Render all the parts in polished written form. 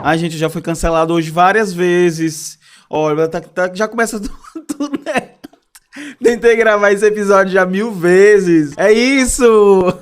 A gente já foi cancelado hoje várias vezes. Olha, já começa tudo, né? Tentei gravar esse episódio já 1000 vezes. É isso!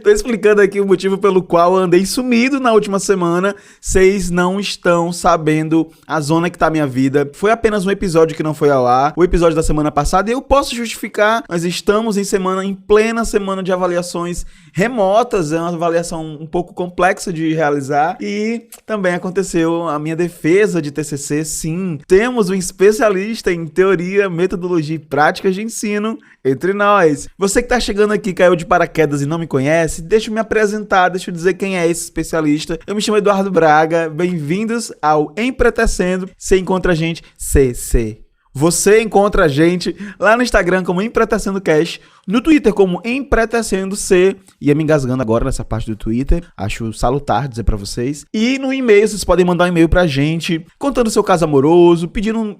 Tô explicando aqui o motivo pelo qual eu andei sumido na última semana. Vocês não estão sabendo a zona que tá a minha vida. Foi apenas um episódio que não foi ao ar. O episódio da semana passada. E eu posso justificar. Nós estamos em plena semana de avaliações remotas. É uma avaliação um pouco complexa de realizar. E também aconteceu a minha defesa de TCC. Sim, temos um especialista em teoria, metodologia e práticas de ensino entre nós. Você que tá chegando aqui, caiu de paraquedas e não me conhece, deixa eu me apresentar, deixa eu dizer quem é esse especialista. Eu me chamo Eduardo Braga, bem-vindos ao Empretecendo. Você encontra a gente, CC. Você encontra a gente lá no Instagram como Empretecendo Cash, no Twitter como Empretecendo C, ia me engasgando agora nessa parte do Twitter, acho salutar dizer pra vocês. E no e-mail, vocês podem mandar um e-mail pra gente, contando seu caso amoroso,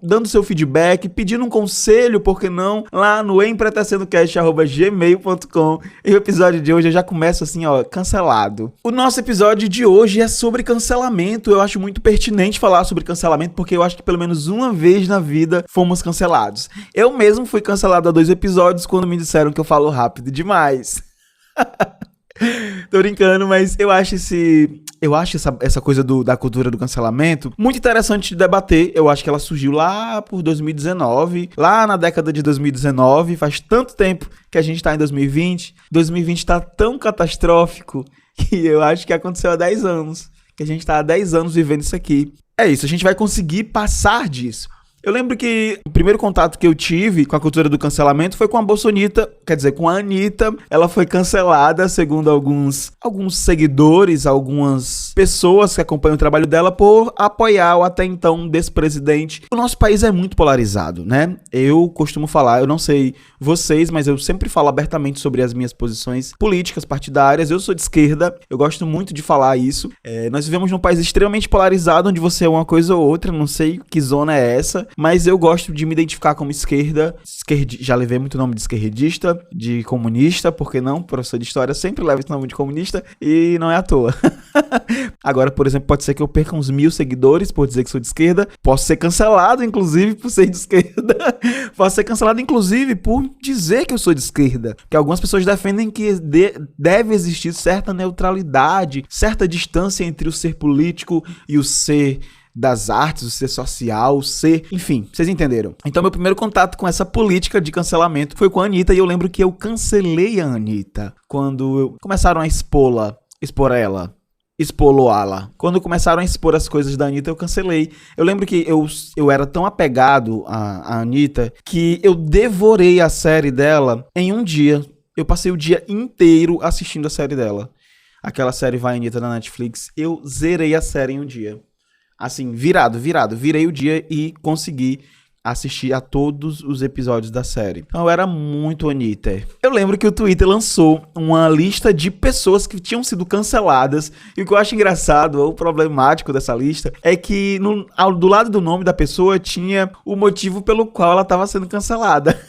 dando seu feedback, pedindo um conselho, por que não, lá no empretecendocast@gmail.com. E o episódio de hoje eu já começo assim, ó, cancelado. O nosso episódio de hoje é sobre cancelamento. Eu acho muito pertinente falar sobre cancelamento, porque eu acho que pelo menos uma vez na vida fomos cancelados. Eu mesmo fui cancelado há 2 episódios quando me disseram que eu falo rápido demais. Tô brincando, mas eu acho essa coisa da cultura do cancelamento muito interessante de debater. Eu acho que ela surgiu lá por 2019, lá na década de 2019, faz tanto tempo que a gente tá em 2020. 2020 tá tão catastrófico que eu acho que aconteceu há 10 anos, que a gente tá há 10 anos vivendo isso aqui. É isso, a gente vai conseguir passar disso. Eu lembro que o primeiro contato que eu tive com a cultura do cancelamento foi com a Bolsonita, quer dizer, com a Anitta. Ela foi cancelada, segundo alguns seguidores, algumas pessoas que acompanham o trabalho dela, por apoiar o até então despresidente. O nosso país é muito polarizado, né? Eu costumo falar, eu não sei vocês, mas eu sempre falo abertamente sobre as minhas posições políticas, partidárias. Eu sou de esquerda, eu gosto muito de falar isso. Nós vivemos num país extremamente polarizado, onde você é uma coisa ou outra, não sei que zona é essa, mas eu gosto de me identificar como esquerda. Já levei muito nome de esquerdista, de comunista, por que não? Professor de história sempre leva esse nome de comunista e não é à toa. Agora, por exemplo, pode ser que eu perca uns 1000 seguidores por dizer que sou de esquerda. Posso ser cancelado, inclusive, por ser de esquerda. Posso ser cancelado, inclusive, por dizer que eu sou de esquerda. Que algumas pessoas defendem que deve existir certa neutralidade, certa distância entre o ser político e o ser das artes, o ser social, o ser... Enfim, vocês entenderam. Então, meu primeiro contato com essa política de cancelamento foi com a Anitta, e eu lembro que eu cancelei a Anitta quando começaram a expô-la. Quando começaram a expor as coisas da Anitta, eu cancelei. Eu lembro que eu era tão apegado à Anitta que eu devorei a série dela em um dia. Eu passei o dia inteiro assistindo a série dela. Aquela série Vai Anitta na Netflix. Eu zerei a série em um dia. Assim, virado. Virei o dia e consegui assistir a todos os episódios da série. Então eu era muito Anitta. Eu lembro que o Twitter lançou uma lista de pessoas que tinham sido canceladas. E o que eu acho engraçado, ou problemático dessa lista, é que do lado do nome da pessoa tinha o motivo pelo qual ela estava sendo cancelada.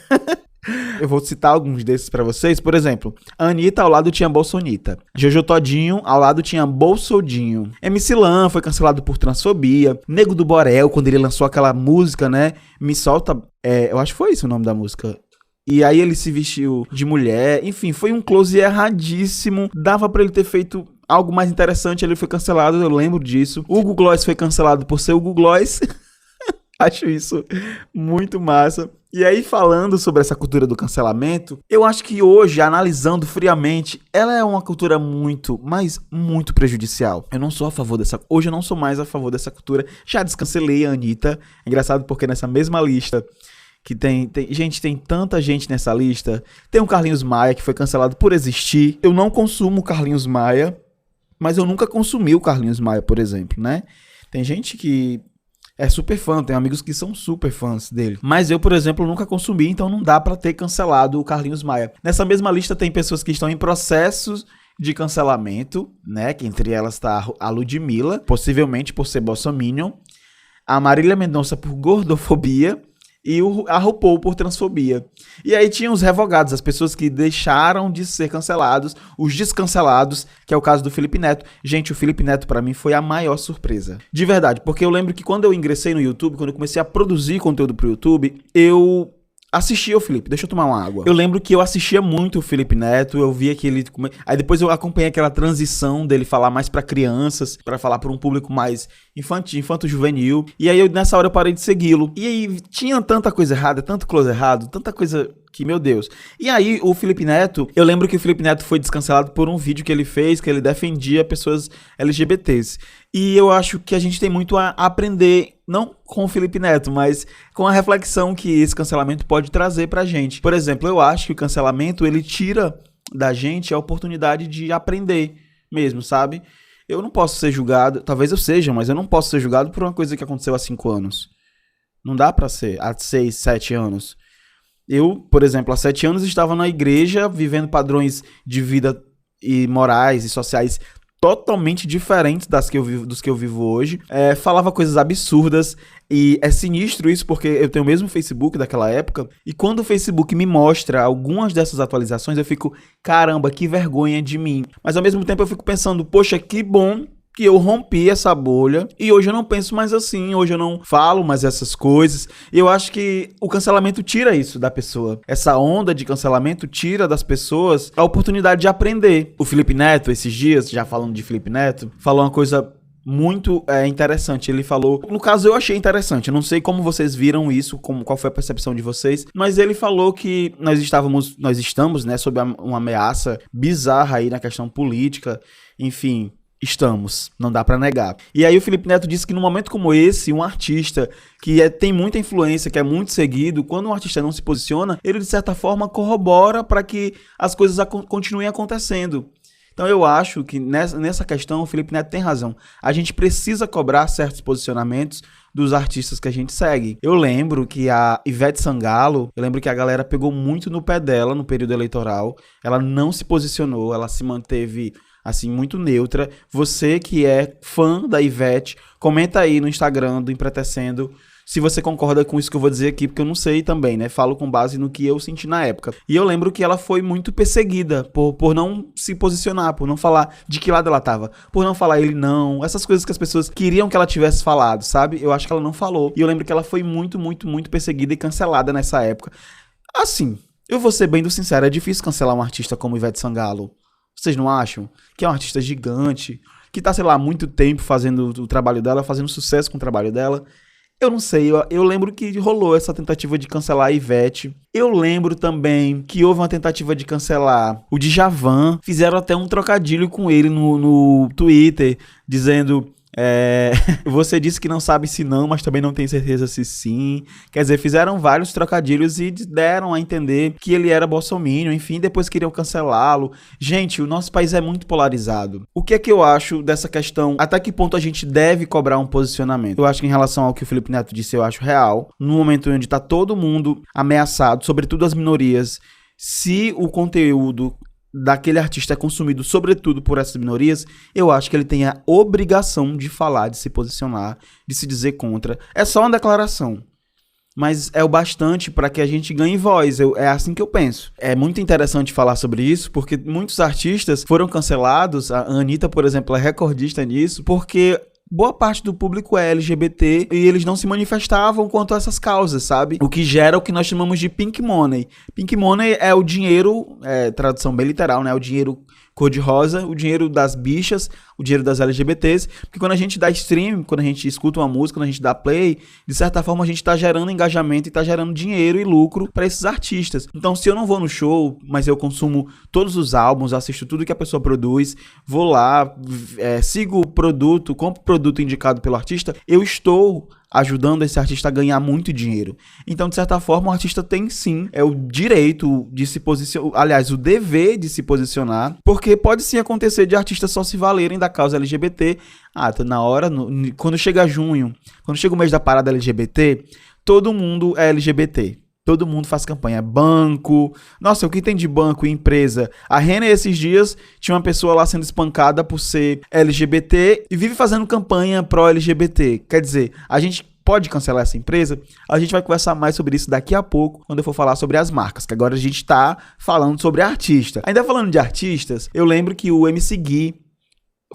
Eu vou citar alguns desses pra vocês. Por exemplo, a Anitta ao lado tinha Bolsonita. Jojo Todinho ao lado tinha Bolsodinho. MC Lan foi cancelado por transfobia. Nego do Borel, quando ele lançou aquela música, né? Me Solta... eu acho que foi esse o nome da música. E aí ele se vestiu de mulher. Enfim, foi um close erradíssimo. Dava pra ele ter feito algo mais interessante. Ele foi cancelado, eu lembro disso. O Hugo Gloss foi cancelado por ser o Hugo Gloss. Acho isso muito massa. E aí, falando sobre essa cultura do cancelamento, eu acho que hoje, analisando friamente, ela é uma cultura muito, mas muito prejudicial. Eu não sou a favor dessa... Hoje eu não sou mais a favor dessa cultura. Já descancelei a Anitta. É engraçado porque nessa mesma lista que tem tanta gente nessa lista. Tem o Carlinhos Maia, que foi cancelado por existir. Eu não consumo o Carlinhos Maia, mas eu nunca consumi o Carlinhos Maia, por exemplo, né? Tem gente que é super fã, tem amigos que são super fãs dele. Mas eu, por exemplo, nunca consumi, então não dá pra ter cancelado o Carlinhos Maia. Nessa mesma lista tem pessoas que estão em processos de cancelamento, né? Que entre elas está a Ludmilla, possivelmente por ser bolsominion. A Marília Mendonça por gordofobia. e a RuPaul por transfobia. E aí tinha os revogados, as pessoas que deixaram de ser cancelados, os descancelados, que é o caso do Felipe Neto. Gente, o Felipe Neto pra mim foi a maior surpresa. De verdade, porque eu lembro que quando eu ingressei no YouTube, quando eu comecei a produzir conteúdo pro YouTube, eu assistia o Felipe, deixa eu tomar uma água. Eu lembro que eu assistia muito o Felipe Neto, eu via que ele... Aí depois eu acompanhei aquela transição dele falar mais pra crianças, pra falar pra um público mais infanto-juvenil. E aí nessa hora eu parei de segui-lo. E aí tinha tanta coisa errada, tanto close errado, tanta coisa que, meu Deus. E aí o Felipe Neto, eu lembro que o Felipe Neto foi descancelado por um vídeo que ele fez, que ele defendia pessoas LGBTs. E eu acho que a gente tem muito a aprender, não com o Felipe Neto, mas com a reflexão que esse cancelamento pode trazer pra gente. Por exemplo, eu acho que o cancelamento, ele tira da gente a oportunidade de aprender mesmo, sabe? Eu não posso ser julgado, talvez eu seja, mas eu não posso ser julgado por uma coisa que aconteceu há 5 anos. Não dá pra ser há 6, 7 anos. Eu, por exemplo, há 7 anos estava na igreja, vivendo padrões de vida e morais e sociais totalmente diferentes dos que eu vivo hoje. Falava coisas absurdas e é sinistro isso porque eu tenho o mesmo Facebook daquela época e quando o Facebook me mostra algumas dessas atualizações eu fico, caramba, que vergonha de mim. Mas ao mesmo tempo eu fico pensando, poxa, que bom que eu rompi essa bolha e hoje eu não penso mais assim, hoje eu não falo mais essas coisas. E eu acho que o cancelamento tira isso da pessoa. Essa onda de cancelamento tira das pessoas a oportunidade de aprender. O Felipe Neto, esses dias, já falando de Felipe Neto, falou uma coisa muito interessante. Ele falou, no caso eu achei interessante, eu não sei como vocês viram isso, qual foi a percepção de vocês, mas ele falou que nós estamos, né, sob uma ameaça bizarra aí na questão política, enfim... Estamos, não dá pra negar. E aí o Felipe Neto disse que num momento como esse, um artista que tem muita influência, que é muito seguido, quando um artista não se posiciona, ele de certa forma corrobora para que as coisas continuem acontecendo. Então eu acho que nessa questão o Felipe Neto tem razão. A gente precisa cobrar certos posicionamentos dos artistas que a gente segue. Eu lembro que a Ivete Sangalo, eu lembro que a galera pegou muito no pé dela no período eleitoral. Ela não se posicionou, ela se manteve... assim, muito neutra. Você que é fã da Ivete, comenta aí no Instagram do Empretecendo se você concorda com isso que eu vou dizer aqui, porque eu não sei também, né? Falo com base no que eu senti na época. E eu lembro que ela foi muito perseguida por não se posicionar, por não falar de que lado ela tava, por não falar ele não, essas coisas que as pessoas queriam que ela tivesse falado, sabe? Eu acho que ela não falou. E eu lembro que ela foi muito, muito, muito perseguida e cancelada nessa época. Assim, eu vou ser bem do sincero, é difícil cancelar um artista como Ivete Sangalo. Vocês não acham? Que é uma artista gigante, que tá, sei lá, há muito tempo fazendo o trabalho dela, fazendo sucesso com o trabalho dela. Eu não sei, eu lembro que rolou essa tentativa de cancelar a Ivete. Eu lembro também que houve uma tentativa de cancelar o Djavan. Fizeram até um trocadilho com ele no Twitter, dizendo... você disse que não sabe se não, mas também não tem certeza se sim. Quer dizer, fizeram vários trocadilhos e deram a entender que ele era bolsominion, enfim, depois queriam cancelá-lo. Gente, o nosso país é muito polarizado. O que é que eu acho dessa questão? Até que ponto a gente deve cobrar um posicionamento? Eu acho que em relação ao que o Felipe Neto disse, eu acho real. No momento onde tá todo mundo ameaçado, sobretudo as minorias, se o conteúdo daquele artista é consumido sobretudo por essas minorias, eu acho que ele tem a obrigação de falar, de se posicionar, de se dizer contra. É só uma declaração, mas é o bastante para que a gente ganhe voz. É assim que eu penso. É muito interessante falar sobre isso, porque muitos artistas foram cancelados. A Anitta, por exemplo, é recordista nisso, porque... boa parte do público é LGBT e eles não se manifestavam quanto a essas causas, sabe? O que gera o que nós chamamos de pink money. Pink money é o dinheiro, tradução bem literal, né? O dinheiro cor-de-rosa, o dinheiro das bichas, o dinheiro das LGBTs, porque quando a gente dá stream, quando a gente escuta uma música, quando a gente dá play, de certa forma a gente tá gerando engajamento e tá gerando dinheiro e lucro para esses artistas. Então, se eu não vou no show, mas eu consumo todos os álbuns, assisto tudo que a pessoa produz, vou lá, sigo o produto, compro o produto indicado pelo artista, eu estou ajudando esse artista a ganhar muito dinheiro. Então, de certa forma, o artista tem sim o direito de se posicionar, aliás, o dever de se posicionar, porque pode sim acontecer de artistas só se valerem da causa LGBT. Tá na hora, quando chega junho, quando chega o mês da parada LGBT, todo mundo é LGBT. Todo mundo faz campanha. Banco. Nossa, o que tem de banco e empresa? A Renner, esses dias, tinha uma pessoa lá sendo espancada por ser LGBT e vive fazendo campanha pró-LGBT. Quer dizer, a gente pode cancelar essa empresa? A gente vai conversar mais sobre isso daqui a pouco, quando eu for falar sobre as marcas, que agora a gente tá falando sobre artista. Ainda falando de artistas, eu lembro que o MC Gui,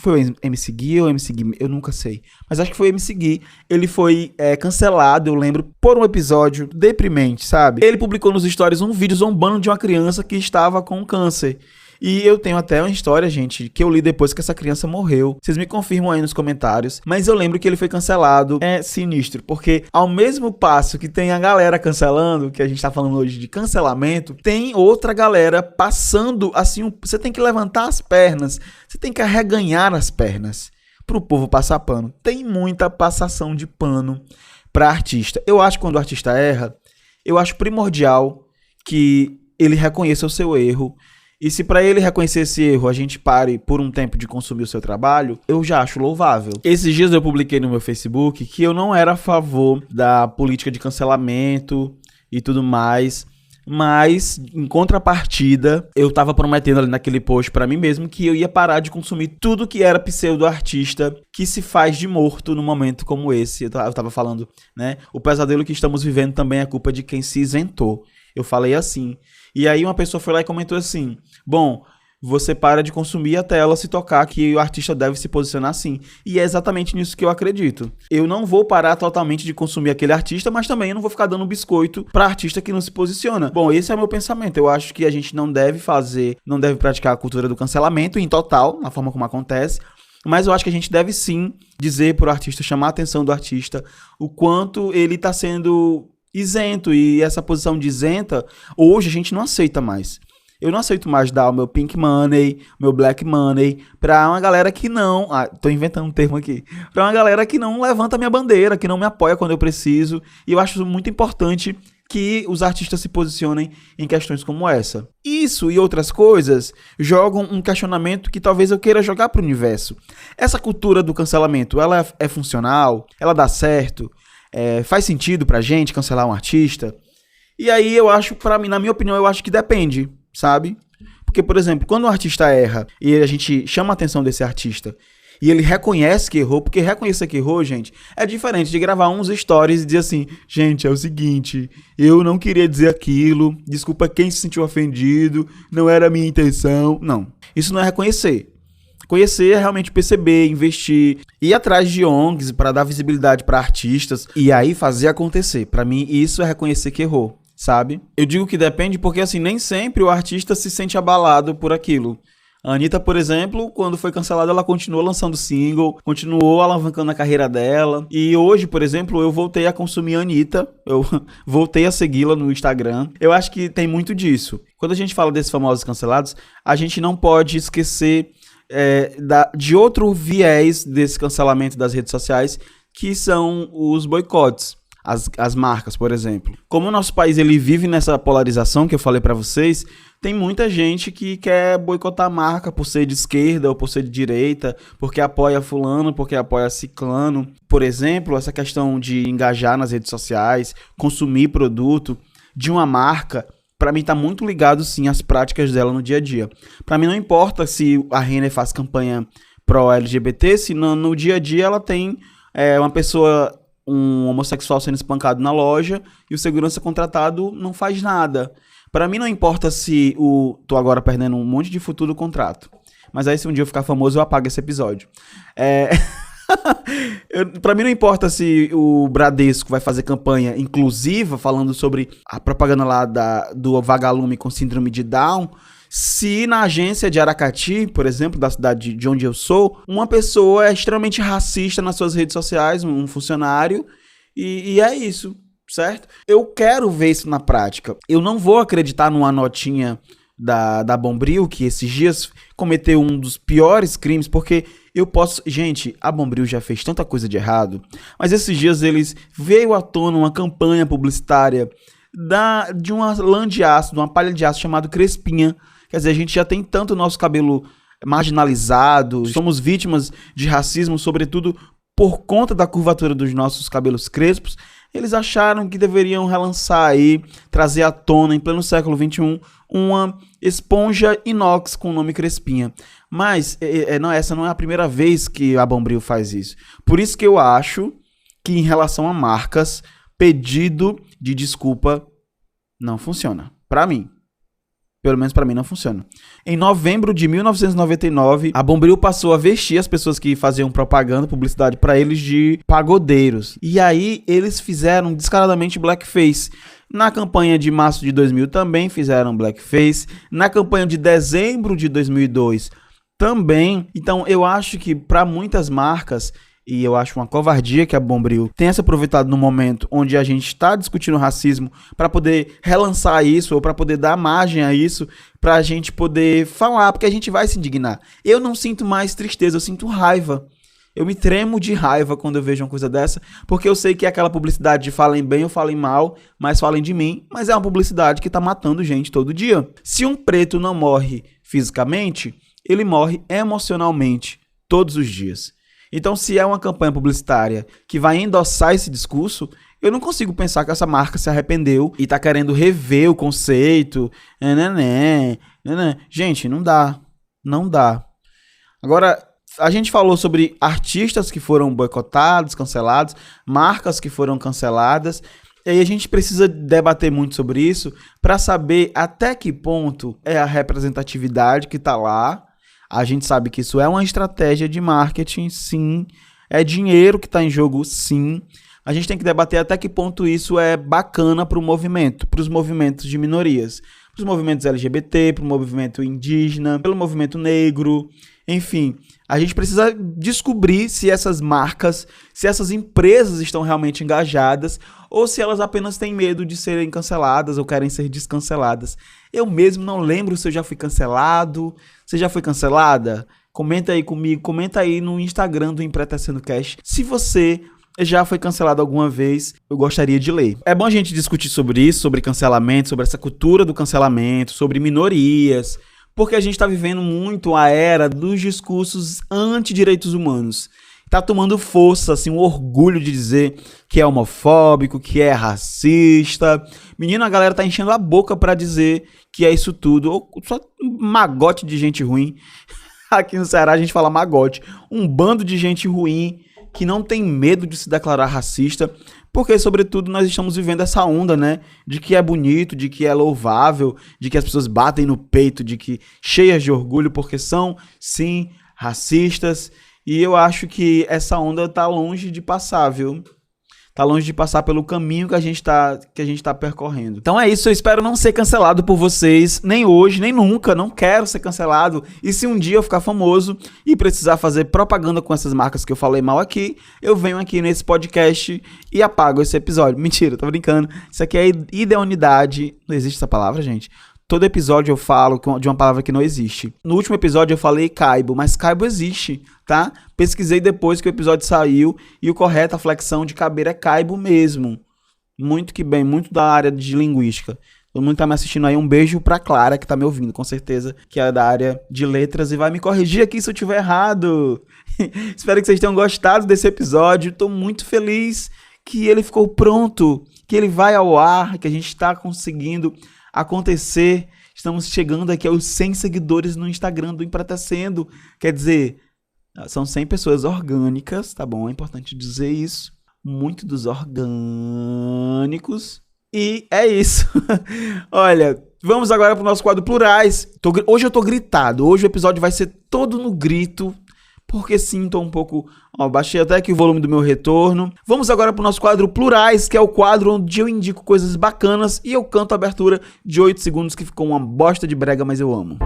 foi o MC Gui ou o MC Gui? Eu nunca sei. Mas acho que foi o MC Gui. Ele foi cancelado, eu lembro, por um episódio deprimente, sabe? Ele publicou nos stories um vídeo zombando de uma criança que estava com câncer. E eu tenho até uma história, gente, que eu li depois que essa criança morreu. Vocês me confirmam aí nos comentários. Mas eu lembro que ele foi cancelado. É sinistro, porque ao mesmo passo que tem a galera cancelando, que a gente tá falando hoje de cancelamento, tem outra galera passando assim, você tem que levantar as pernas, você tem que arreganhar as pernas pro povo passar pano. Tem muita passação de pano pra artista. Eu acho que quando o artista erra, eu acho primordial que ele reconheça o seu erro. E se para ele reconhecer esse erro, a gente pare por um tempo de consumir o seu trabalho, eu já acho louvável. Esses dias eu publiquei no meu Facebook que eu não era a favor da política de cancelamento e tudo mais, mas em contrapartida, eu tava prometendo ali naquele post pra mim mesmo que eu ia parar de consumir tudo que era pseudo-artista que se faz de morto num momento como esse. Eu tava falando, né? O pesadelo que estamos vivendo também é culpa de quem se isentou. Eu falei assim. E aí uma pessoa foi lá e comentou assim: bom, você para de consumir até ela se tocar que o artista deve se posicionar assim. E é exatamente nisso que eu acredito. Eu não vou parar totalmente de consumir aquele artista, mas também eu não vou ficar dando biscoito pra artista que não se posiciona. Bom, esse é o meu pensamento. Eu acho que a gente não deve praticar a cultura do cancelamento em total, na forma como acontece. Mas eu acho que a gente deve sim dizer pro artista, chamar a atenção do artista, o quanto ele tá sendo isento, e essa posição de isenta, hoje a gente não aceita mais. Eu não aceito mais dar o meu pink money, meu black money, pra uma galera que não... tô inventando um termo aqui. Pra uma galera que não levanta a minha bandeira, que não me apoia quando eu preciso. E eu acho muito importante que os artistas se posicionem em questões como essa. Isso e outras coisas jogam um questionamento que talvez eu queira jogar pro universo. Essa cultura do cancelamento, ela é funcional? Ela dá certo? Faz sentido pra gente cancelar um artista? E aí eu acho, pra mim, na minha opinião, eu acho que depende, sabe? Porque, por exemplo, quando um artista erra e a gente chama a atenção desse artista e ele reconhece que errou, porque reconhecer que errou, gente, é diferente de gravar uns stories e dizer assim: gente, é o seguinte, eu não queria dizer aquilo, desculpa quem se sentiu ofendido, não era a minha intenção. Não, isso não é reconhecer. Conhecer é realmente perceber, investir, ir atrás de ONGs para dar visibilidade para artistas e aí fazer acontecer. Para mim, isso é reconhecer que errou, sabe? Eu digo que depende porque, assim, nem sempre o artista se sente abalado por aquilo. A Anitta, por exemplo, quando foi cancelada, ela continuou lançando single, continuou alavancando a carreira dela. E hoje, por exemplo, eu voltei a consumir a Anitta, eu voltei a segui-la no Instagram. Eu acho que tem muito disso. Quando a gente fala desses famosos cancelados, a gente não pode esquecer de outro viés desse cancelamento das redes sociais, que são os boicotes, as marcas, por exemplo. Como o nosso país ele vive nessa polarização que eu falei pra vocês, tem muita gente que quer boicotar a marca por ser de esquerda ou por ser de direita, porque apoia fulano, porque apoia ciclano. Por exemplo, essa questão de engajar nas redes sociais, consumir produto de uma marca, pra mim tá muito ligado sim às práticas dela no dia a dia. Pra mim não importa se a Renner faz campanha pró-LGBT, se no dia a dia ela tem uma pessoa, um homossexual sendo espancado na loja e o segurança contratado não faz nada. Pra mim não importa se tô agora perdendo um monte de futuro contrato. Mas aí se um dia eu ficar famoso eu apago esse episódio. Pra mim não importa se o Bradesco vai fazer campanha inclusiva falando sobre a propaganda lá do vagalume com síndrome de Down, se na agência de Aracati, por exemplo, da cidade de onde eu sou, uma pessoa é extremamente racista nas suas redes sociais, um funcionário, e é isso, certo? Eu quero ver isso na prática. Eu não vou acreditar numa notinha da Bombril, que esses dias cometeu um dos piores crimes, porque eu posso... Gente, a Bombril já fez tanta coisa de errado, mas esses dias veio à tona uma campanha publicitária de uma lã de aço, de uma palha de aço chamada Crespinha. Quer dizer, a gente já tem tanto nosso cabelo marginalizado, somos vítimas de racismo, sobretudo por conta da curvatura dos nossos cabelos crespos. Eles acharam que deveriam relançar aí, trazer à tona, em pleno século XXI, uma esponja inox com o nome Crespinha. Mas essa não é a primeira vez que a Bombril faz isso. Por isso que eu acho que em relação a marcas, pedido de desculpa não funciona. Pra mim. Pelo menos pra mim não funciona. Em novembro de 1999, a Bombril passou a vestir as pessoas que faziam propaganda, publicidade pra eles de pagodeiros. E aí eles fizeram descaradamente blackface. Na campanha de março de 2000 também fizeram blackface. Na campanha de dezembro de 2002 também. Então eu acho que pra muitas marcas, e eu acho uma covardia que a Bombril tenha se aproveitado no momento onde a gente está discutindo racismo para poder relançar isso, ou para poder dar margem a isso, para a gente poder falar, porque a gente vai se indignar. Eu não sinto mais tristeza, eu sinto raiva. Eu me tremo de raiva quando eu vejo uma coisa dessa, porque eu sei que é aquela publicidade de falem bem ou falem mal, mas falem de mim, mas é uma publicidade que tá matando gente todo dia. Se um preto não morre fisicamente, ele morre emocionalmente todos os dias. Então, se é uma campanha publicitária que vai endossar esse discurso, eu não consigo pensar que essa marca se arrependeu e tá querendo rever o conceito. Gente, não dá. Não dá. Agora, a gente falou sobre artistas que foram boicotados, cancelados, marcas que foram canceladas. E aí a gente precisa debater muito sobre isso para saber até que ponto é a representatividade que tá lá. A gente sabe que isso é uma estratégia de marketing, sim. É dinheiro que está em jogo, sim. A gente tem que debater até que ponto isso é bacana para o movimento, para os movimentos de minorias, para os movimentos LGBT, para o movimento indígena, pelo movimento negro, enfim. A gente precisa descobrir se essas marcas, se essas empresas estão realmente engajadas ou se elas apenas têm medo de serem canceladas ou querem ser descanceladas. Eu mesmo não lembro se eu já fui cancelado. Você já foi cancelada? Comenta aí comigo, comenta aí no Instagram do Empretecendo Cast. Se você já foi cancelado alguma vez, eu gostaria de ler. É bom a gente discutir sobre isso, sobre cancelamento, sobre essa cultura do cancelamento, sobre minorias, porque a gente tá vivendo muito a era dos discursos anti-direitos humanos. Tá tomando força, assim, um orgulho de dizer que é homofóbico, que é racista. Menino, a galera tá enchendo a boca pra dizer que é isso tudo. Ou só um magote de gente ruim. Aqui no Ceará a gente fala magote. Um bando de gente ruim que não tem medo de se declarar racista. Porque, sobretudo, nós estamos vivendo essa onda, né? De que é bonito, de que é louvável, de que as pessoas batem no peito, de que cheias de orgulho porque são, sim, racistas. E eu acho que essa onda tá longe de passar, viu? Tá longe de passar pelo caminho que a gente tá percorrendo. Então é isso, eu espero não ser cancelado por vocês, nem hoje, nem nunca, não quero ser cancelado. E se um dia eu ficar famoso e precisar fazer propaganda com essas marcas que eu falei mal aqui, eu venho aqui nesse podcast e apago esse episódio. Mentira, tô brincando. Isso aqui é idoneidade. Não existe essa palavra, gente? Todo episódio eu falo de uma palavra que não existe. No último episódio eu falei caibo, mas caibo existe, tá? Pesquisei depois que o episódio saiu e o correto, a flexão de caber é caibo mesmo. Muito que bem, muito da área de linguística. Todo mundo que tá me assistindo aí, um beijo pra Clara, que tá me ouvindo, com certeza, que é da área de letras e vai me corrigir aqui se eu tiver errado. Espero que vocês tenham gostado desse episódio. Tô muito feliz que ele ficou pronto, que ele vai ao ar, que a gente tá conseguindo acontecer. Estamos chegando aqui aos 100 seguidores no Instagram do Empretecendo. Quer dizer, são 100 pessoas orgânicas, tá bom? É importante dizer isso. Muito dos orgânicos. E é isso. Olha, vamos agora pro nosso quadro Plurais. Hoje eu tô gritado. Hoje o episódio vai ser todo no grito. Porque sim, tô um pouco... Ó, baixei até aqui o volume do meu retorno. Vamos agora pro nosso quadro Plurais, que é o quadro onde eu indico coisas bacanas e eu canto a abertura de 8 segundos, que ficou uma bosta de brega, mas eu amo.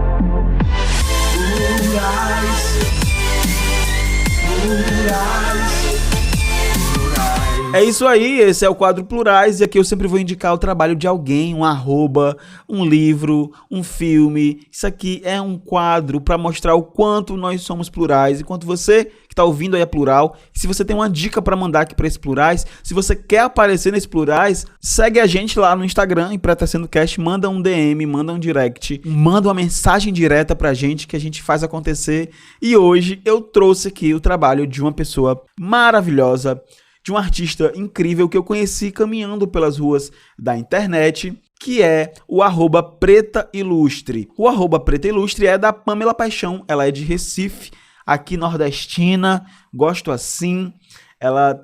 É isso aí, esse é o quadro Plurais, e aqui eu sempre vou indicar o trabalho de alguém, um arroba, um livro, um filme. Isso aqui é um quadro para mostrar o quanto nós somos plurais, e quanto você que tá ouvindo aí é plural. E se você tem uma dica para mandar aqui para esse Plurais, se você quer aparecer nesse Plurais, segue a gente lá no Instagram, Empretecendo Cast, manda um DM, manda um direct, manda uma mensagem direta pra gente que a gente faz acontecer. E hoje eu trouxe aqui o trabalho de uma pessoa maravilhosa, de um artista incrível que eu conheci caminhando pelas ruas da internet, que é o @PretaIlustre. O @PretaIlustre é da Pamela Paixão, ela é de Recife, aqui nordestina, gosto assim. ela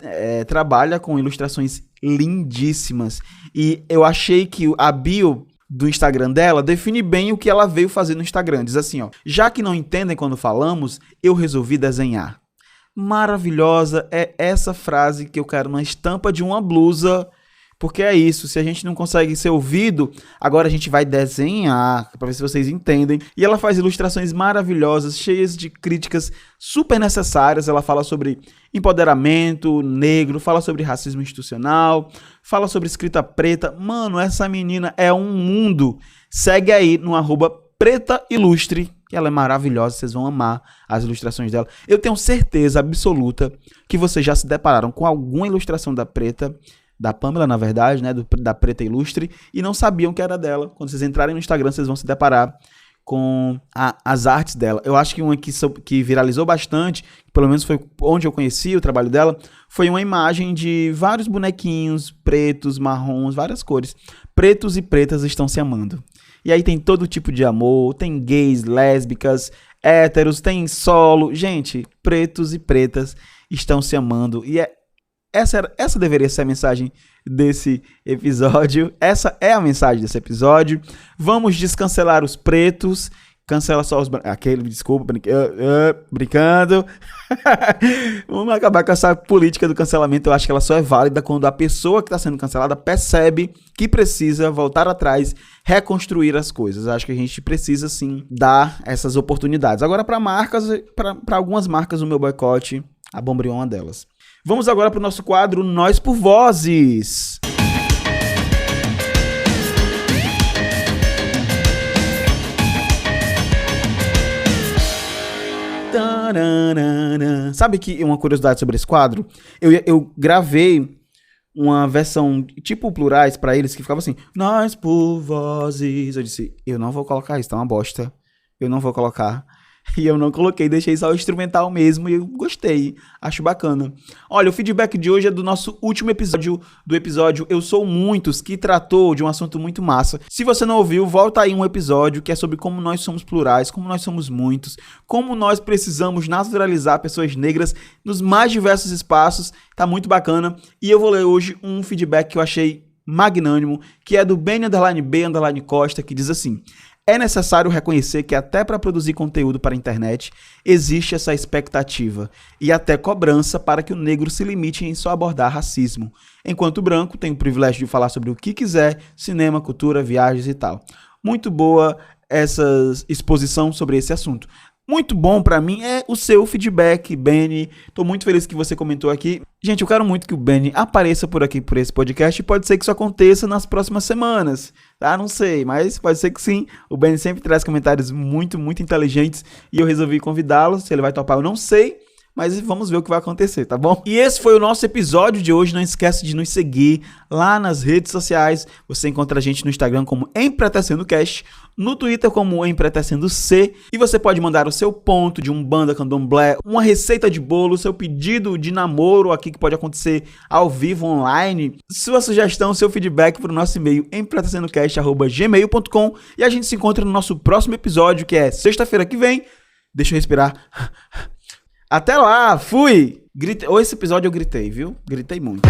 trabalha com ilustrações lindíssimas. E eu achei que a bio do Instagram dela define bem o que ela veio fazer no Instagram. Diz assim, ó: já que não entendem quando falamos, eu resolvi desenhar. Maravilhosa, é essa frase que eu quero na estampa de uma blusa. Porque é isso, se a gente não consegue ser ouvido, agora a gente vai desenhar, para ver se vocês entendem. E ela faz ilustrações maravilhosas, cheias de críticas super necessárias. Ela fala sobre empoderamento negro, fala sobre racismo institucional, fala sobre escrita preta. Mano, essa menina é um mundo. Segue aí no @PretaIlustre, que ela é maravilhosa, vocês vão amar as ilustrações dela. Eu tenho certeza absoluta que vocês já se depararam com alguma ilustração da Preta, da Pamela, na verdade, né, da Preta Ilustre, e não sabiam que era dela. Quando vocês entrarem no Instagram, vocês vão se deparar com as artes dela. Eu acho que uma que viralizou bastante, pelo menos foi onde eu conheci o trabalho dela, foi uma imagem de vários bonequinhos pretos, marrons, várias cores. Pretos e pretas estão se amando. E aí tem todo tipo de amor, tem gays, lésbicas, héteros, tem solo. Gente, pretos e pretas estão se amando. E essa deveria ser a mensagem desse episódio. Essa é a mensagem desse episódio. Vamos descancelar os pretos. Cancela só os brancos. Desculpa, brincando. Vamos acabar com essa política do cancelamento. Eu acho que ela só é válida quando a pessoa que está sendo cancelada percebe que precisa voltar atrás, reconstruir as coisas. Acho que a gente precisa, sim, dar essas oportunidades. Agora, para marcas, para algumas marcas, o meu boicote, a Bombril é uma delas. Vamos agora para o nosso quadro Nós por Vozes. Sabe que uma curiosidade sobre esse quadro? Eu gravei uma versão tipo plurais para eles que ficava assim: Nós por Vozes. Eu disse: eu não vou colocar isso, tá uma bosta. Eu não vou colocar. E eu não coloquei, deixei só o instrumental mesmo e eu gostei, acho bacana. Olha, o feedback de hoje é do nosso último episódio, do episódio Eu Sou Muitos, que tratou de um assunto muito massa. Se você não ouviu, volta aí um episódio que é sobre como nós somos plurais, como nós somos muitos, como nós precisamos naturalizar pessoas negras nos mais diversos espaços, tá muito bacana. E eu vou ler hoje um feedback que eu achei magnânimo, que é do Ben_B_Costa, que diz assim: é necessário reconhecer que até para produzir conteúdo para a internet existe essa expectativa e até cobrança para que o negro se limite em só abordar racismo, enquanto o branco tem o privilégio de falar sobre o que quiser, cinema, cultura, viagens e tal. Muito boa essa exposição sobre esse assunto. Muito bom pra mim é o seu feedback, Benny. Tô muito feliz que você comentou aqui. Gente, eu quero muito que o Benny apareça por aqui, por esse podcast. E pode ser que isso aconteça nas próximas semanas, tá? Não sei, mas pode ser que sim. O Benny sempre traz comentários muito, muito inteligentes. E eu resolvi convidá-lo. Se ele vai topar, eu não sei. Mas vamos ver o que vai acontecer, tá bom? E esse foi o nosso episódio de hoje. Não esquece de nos seguir lá nas redes sociais. Você encontra a gente no Instagram como EmPretecendoCast, no Twitter como EmPretecendoC. E você pode mandar o seu ponto de umbanda, candomblé, uma receita de bolo, seu pedido de namoro aqui que pode acontecer ao vivo, online. Sua sugestão, seu feedback para o nosso e-mail empretecendocast@gmail.com. E a gente se encontra no nosso próximo episódio, que é sexta-feira que vem. Deixa eu respirar. Até lá, fui! Esse episódio eu gritei, viu? Gritei muito.